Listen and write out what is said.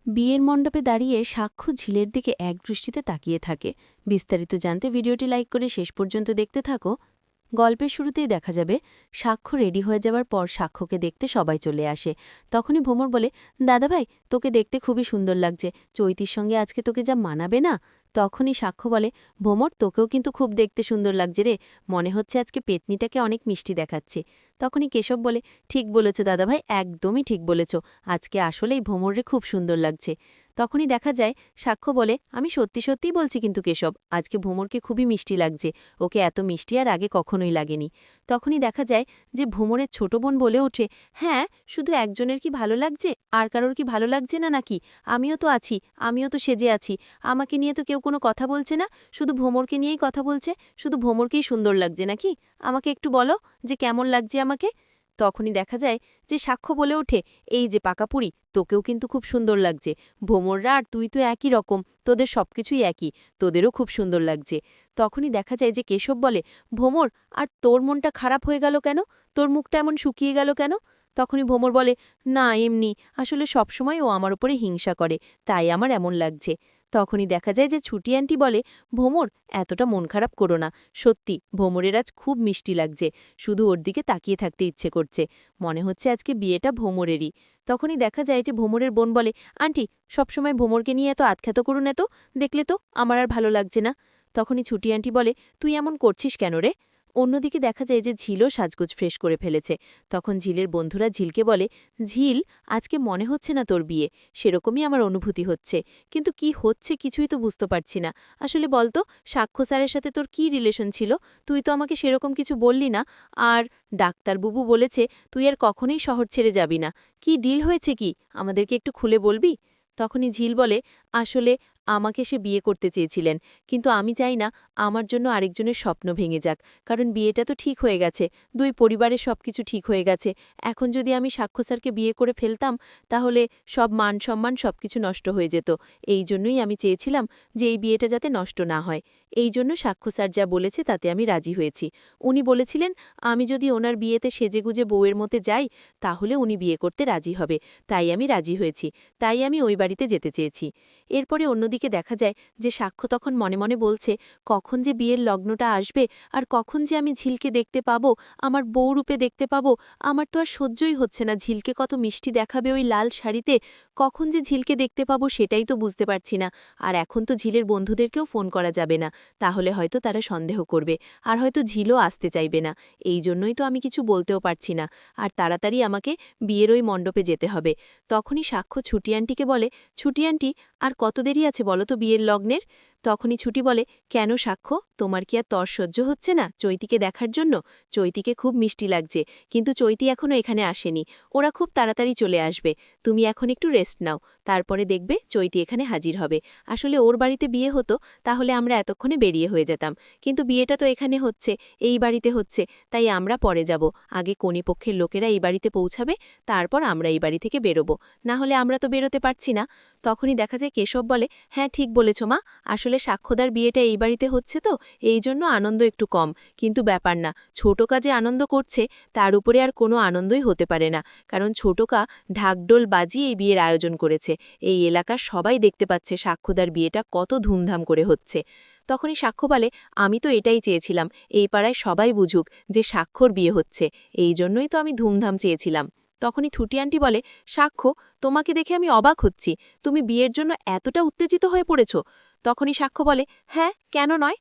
বিয়ের মণ্ডপে দাঁড়িয়ে সাক্ষ্য ঝিলের দিকে একদৃষ্টিতে তাকিয়ে থাকে। বিস্তারিত জানতে ভিডিওটি লাইক করে শেষ পর্যন্ত দেখতে থাকো। গল্পের শুরুতেই দেখা যাবে সাক্ষ্য রেডি হয়ে যাওয়ার পর সাক্ষ্যকে দেখতে সবাই চলে আসে। তখনই ভোমর বলে, দাদাভাই, তোকে দেখতে খুবই সুন্দর লাগছে, চৈতির সঙ্গে আজকে তোকে যা মানাবে না। তখনই সাক্ষ্য বলে, ভোমর, তোকেও কিন্তু খুব দেখতে সুন্দর লাগছে রে, মনে হচ্ছে আজকে পেতনিটাকে অনেক মিষ্টি দেখাচ্ছে। তখনই কেশব বলে, ঠিক বলেছ দাদাভাই, একদমই ঠিক বলেছ, আজকে আসলেই ভোমররে খুব সুন্দর লাগছে। তখনই দেখা যায় সাক্ষ্য বলে, আমি সত্যি সত্যিই বলছি কিন্তু কেশব, আজকে ভোমরকে খুবই মিষ্টি লাগছে, ওকে এত মিষ্টি আর আগে কখনোই লাগেনি। তখনই দেখা যায় যে ভোমরের ছোট বোন বলে ওঠে, হ্যাঁ, শুধু একজনের কি ভালো লাগছে, আর কারোর কি ভালো লাগছে না নাকি? আমিও তো আছি, আমিও তো সেজে আছি, আমাকে নিয়ে তো কেউ কোনো কথা বলছে না, শুধু ভোমরকে নিয়েই কথা বলছে, শুধু ভোমরকেই সুন্দর লাগছে নাকি? আমাকে একটু বলো যে কেমন লাগছে আমাকে। তখনই দেখা যায় যে সাক্ষ্য বলে ওঠে, এই যে পাকাপুরি, তোকেও কিন্তু খুব সুন্দর লাগছে, ভোমররা আর তুই তো একই রকম, তোদের সবকিছুই একই, তোদেরও খুব সুন্দর লাগছে। তখনই দেখা যায় যে কেশব বলে, ভোমর, আর তোর মনটা খারাপ হয়ে গেল কেন? তোর মুখটা এমন শুকিয়ে গেল কেন? তখনই ভোমর বলে, না এমনি, আসলে সবসময় ও আমার উপরে হিংসা করে, তাই আমার এমন লাগছে। তখনই দেখা যায় যে ছুটি আন্টি বলে, ভোমর, এতটা মন খারাপ করো না, সত্যি ভোমরের আজ খুব মিষ্টি লাগছে, শুধু ওর দিকে তাকিয়ে থাকতে ইচ্ছে করছে, মনে হচ্ছে আজকে বিয়েটা ভোমরেরই। তখনই দেখা যায় যে ভোমরের বোন বলে, আন্টি, সবসময় ভোমরকে নিয়ে এত আতখ্যাত করুন, এত দেখলে তো আমার আর ভালো লাগছে না। তখনই ছুটি আন্টি বলে, তুই এমন করছিস কেন রে? অন্যদিকে দেখা যায় যে ঝিলও সাজগোজ ফ্রেশ করে ফেলেছে। তখন ঝিলের বন্ধুরা ঝিলকে বলে, ঝিল, আজকে মনে হচ্ছে না তোর বিয়ে, সেরকমই আমার অনুভূতি হচ্ছে, কিন্তু কি হচ্ছে কিছুই তো বুঝতে পারছি না। আসলে বলতো, সাক্ষ্য স্যারের সাথে তোর কি রিলেশন ছিল? তুই তো আমাকে সেরকম কিছু বললি না। আর ডাক্তারবাবু বলেছে তুই আর কখনোই শহর ছেড়ে যাবি না। কি ডিল হয়েছে কি, আমাদেরকে একটু খুলে বলবি? তখনই ঝিল বলে, আসলে আমাকে সে বিয়ে করতে চেয়েছিলেন, কিন্তু আমি চাই না আমার জন্য আরেকজনের স্বপ্ন ভেঙে যাক, কারণ বিয়েটা তো ঠিক হয়ে গেছে, দুই পরিবারের সবকিছু ঠিক হয়ে গেছে। এখন যদি আমি সাক্ষ্য স্যারকে বিয়ে করে ফেলতাম, তাহলে সব মান সম্মান সবকিছু নষ্ট হয়ে যেত। এই জন্যই আমি চেয়েছিলাম যে এই বিয়েটা যাতে নষ্ট না হয়। এই জন্য সাক্ষ্য স্যার যা বলেছে তাতে আমি রাজি হয়েছি। উনি বলেছিলেন আমি যদি ওনার বিয়েতে সেজেগুজে বউয়ের মতে যাই, তাহলে উনি বিয়ে করতে রাজি হবে, তাই আমি রাজি হয়েছি, তাই আমি ওই বাড়িতে যেতে চেয়েছি। এরপরে অন্যদিকে দেখা যায় যে সাক্ষ্য তখন মনে মনে বলছে, কখন যে বিয়ের লগ্নটা আসবে, আর কখন যে আমি ঝিলকে দেখতে পাবো, আমার বউরূপে দেখতে পাবো। আমার তো আর সহ্যই হচ্ছে না, ঝিলকে কত মিষ্টি দেখাবে ওই লাল শাড়িতে, কখন যে ঝিলকে দেখতে পাবো সেটাই তো বুঝতে পারছি না। আর এখন তো ঝিলের বন্ধুদেরকেও ফোন করা যাবে না, তাহলে হয়তো তারা সন্দেহ করবে, আর হয়তো ঝিলও আসতে চাইবে না। এই জন্যই তো আমি কিছু বলতেও পারছি না, আর তাড়াতাড়ি আমাকে বিয়ের ওই মণ্ডপে যেতে হবে। তখনই সাক্ষ্য ছুটি আন্টিকে বলে, ছুটি আন্টি, আর কত দেরি আছে বলো তো বিয়ের লগ্নের? তখনই ছুটি বলে, কেন সাক্ষ্য, তোমার কি আর তর সহ্য হচ্ছে না চৈতিকে দেখার জন্য? চৈতিকে খুব মিষ্টি লাগছে, কিন্তু চৈতি এখনও এখানে আসেনি, ওরা খুব তাড়াতাড়ি চলে আসবে, তুমি এখন একটু রেস্ট নাও, তারপরে দেখবে চৈতি এখানে হাজির হবে। আসলে ওর বাড়িতে বিয়ে হতো, তাহলে আমরা এতক্ষণে বেরিয়ে হয়ে যেতাম, কিন্তু বিয়েটা তো এখানে হচ্ছে, এই বাড়িতে হচ্ছে, তাই আমরা পরে যাব, আগে কনেপক্ষের লোকেরা এই বাড়িতে পৌঁছাবে, তারপর আমরা এই বাড়ি থেকে বেরোবো, না হলে আমরা তো বেরোতে পারছি না। তখনই দেখা যায় কেশব বলে, হ্যাঁ ঠিক বলেছ মা, আসলে সাক্ষ্যদার বিয়েটা এই বাড়িতে হচ্ছে তো, এই জন্য আনন্দ একটু কম, কিন্তু ব্যাপার না, ছোট কাজে আনন্দ করছে, তার উপরে আর কোনো আনন্দই হতে পারে না, কারণ ছোটকা ঢাকডোল বাজিয়ে এই বিয়ের আয়োজন করেছে, এই এলাকার সবাই দেখতে পাচ্ছে সাক্ষ্যদার বিয়েটা কত ধুমধাম করে হচ্ছে। তখনই সাক্ষ্য বলে, আমি তো এটাই চেয়েছিলাম, এই পাড়ায় সবাই বুঝুক যে সাক্ষ্যর বিয়ে হচ্ছে, এই জন্যই তো আমি ধুমধাম চেয়েছিলাম। তখনই থুটি আন্টি বলে, সাক্ষ্য, তোমাকে দেখে আমি অবাক হচ্ছি, তুমি বিয়ের জন্য এতটা উত্তেজিত হয়ে পড়েছ? তখনই সাক্ষ্য বলে, হ্যাঁ, কেন নয়,